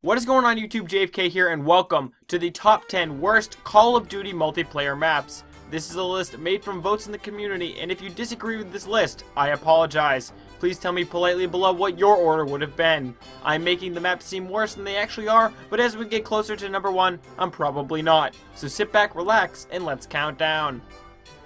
What is going on YouTube? JFK here, and welcome to the top 10 worst Call of Duty multiplayer maps. This is a list made from votes in the community, and if you disagree with this list, I apologize. Please tell me politely below what your order would have been. I'm making the maps seem worse than they actually are, but as we get closer to number 1, I'm probably not. So sit back, relax, and let's count down.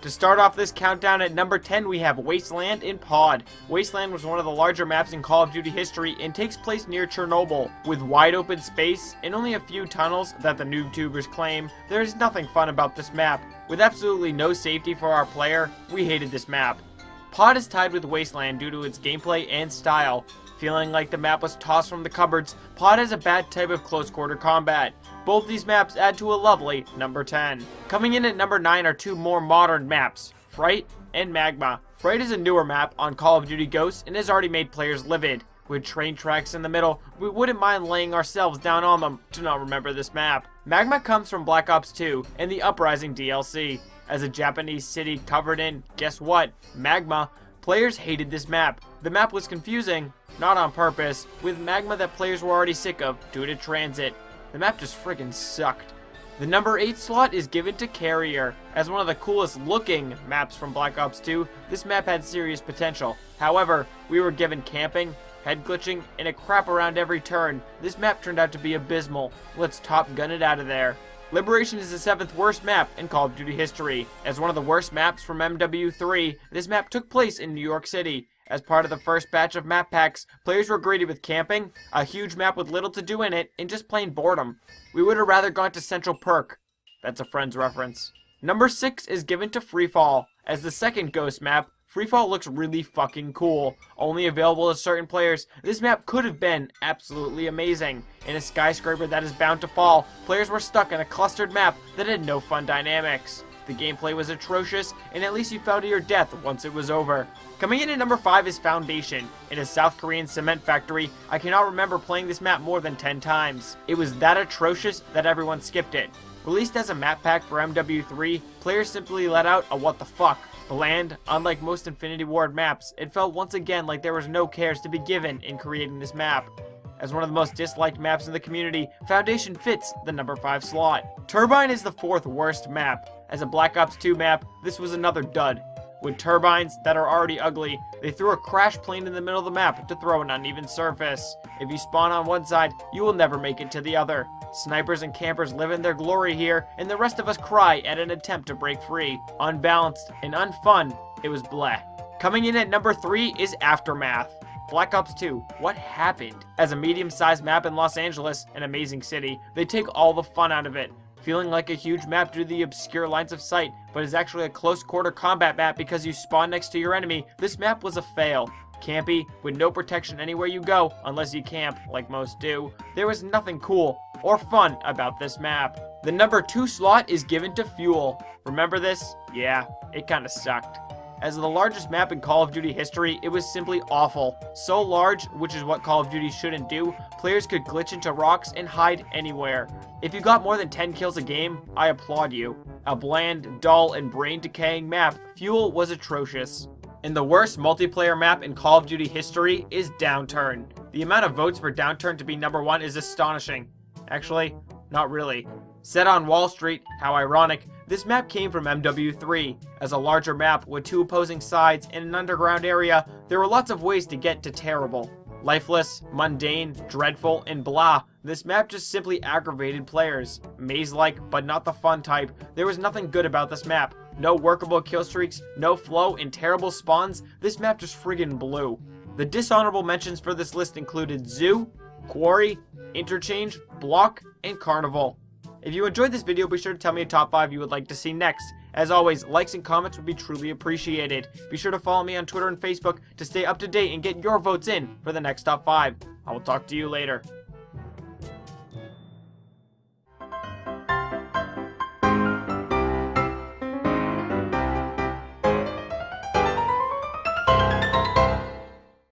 To start off this countdown at number 10, we have Wasteland in COD. Wasteland was one of the larger maps in Call of Duty history and takes place near Chernobyl. With wide open space and only a few tunnels that the NoobTubers claim, there is nothing fun about this map. With absolutely no safety for our player, we hated this map. COD is tied with Wasteland due to its gameplay and style. Feeling like the map was tossed from the cupboards, COD has a bad type of close quarter combat. Both these maps add to a lovely number 10. Coming in at number 9 are two more modern maps, Fright and Magma. Fright is a newer map on Call of Duty Ghosts and has already made players livid. With train tracks in the middle, we wouldn't mind laying ourselves down on them to not remember this map. Magma comes from Black Ops 2 and the Uprising DLC. As a Japanese city covered in, guess what, magma, players hated this map. The map was confusing, not on purpose, with magma that players were already sick of due to transit. The map just friggin' sucked. The number 8 slot is given to Carrier. As one of the coolest looking maps from Black Ops 2, this map had serious potential. However, we were given camping, head glitching, and a crap around every turn. This map turned out to be abysmal. Let's Top Gun it out of there. Liberation is the 7th worst map in Call of Duty history. As one of the worst maps from MW3, this map took place in New York City. As part of the first batch of map packs, players were greeted with camping, a huge map with little to do in it, and just plain boredom. We would have rather gone to Central Perk. That's a Friends reference. Number 6 is given to Freefall. As the second Ghost map, Freefall looks really fucking cool. Only available to certain players, this map could have been absolutely amazing. In a skyscraper that is bound to fall, players were stuck in a clustered map that had no fun dynamics. The gameplay was atrocious, and at least you fell to your death once it was over. Coming in at number 5 is Foundation. In a South Korean cement factory, I cannot remember playing this map more than 10 times. It was that atrocious that everyone skipped it. Released as a map pack for MW3, players simply let out a what the fuck. Bland, unlike most Infinity Ward maps, it felt once again like there was no cares to be given in creating this map. As one of the most disliked maps in the community, Foundation fits the number 5 slot. Turbine is the 4th worst map. As a Black Ops 2 map, this was another dud. With turbines that are already ugly, they threw a crash plane in the middle of the map to throw an uneven surface. If you spawn on one side, you will never make it to the other. Snipers and campers live in their glory here, and the rest of us cry at an attempt to break free. Unbalanced and unfun, it was bleh. Coming in at number 3 is Aftermath. Black Ops 2, what happened? As a medium-sized map in Los Angeles, an amazing city, they take all the fun out of it. Feeling like a huge map due to the obscure lines of sight, but is actually a close quarter combat map because you spawn next to your enemy, this map was a fail. Campy, with no protection anywhere you go, unless you camp, like most do. There was nothing cool or fun about this map. The number 2 slot is given to Fuel. Remember this? Yeah, it kinda sucked. As the largest map in Call of Duty history, it was simply awful. So large, which is what Call of Duty shouldn't do, players could glitch into rocks and hide anywhere. If you got more than 10 kills a game, I applaud you. A bland, dull, and brain-decaying map, Fuel was atrocious. And the worst multiplayer map in Call of Duty history is Downturn. The amount of votes for Downturn to be number 1 is astonishing. Actually, not really. Set on Wall Street, how ironic, this map came from MW3. As a larger map with 2 opposing sides in an underground area, there were lots of ways to get to terrible. Lifeless, mundane, dreadful, and blah, this map just simply aggravated players. Maze-like, but not the fun type, there was nothing good about this map. No workable kill streaks, no flow, and terrible spawns, this map just friggin' blew. The dishonorable mentions for this list included Zoo, Quarry, Interchange, Block, and Carnival. If you enjoyed this video, be sure to tell me a top 5 you would like to see next. As always, likes and comments would be truly appreciated. Be sure to follow me on Twitter and Facebook to stay up to date and get your votes in for the next top 5. I will talk to you later.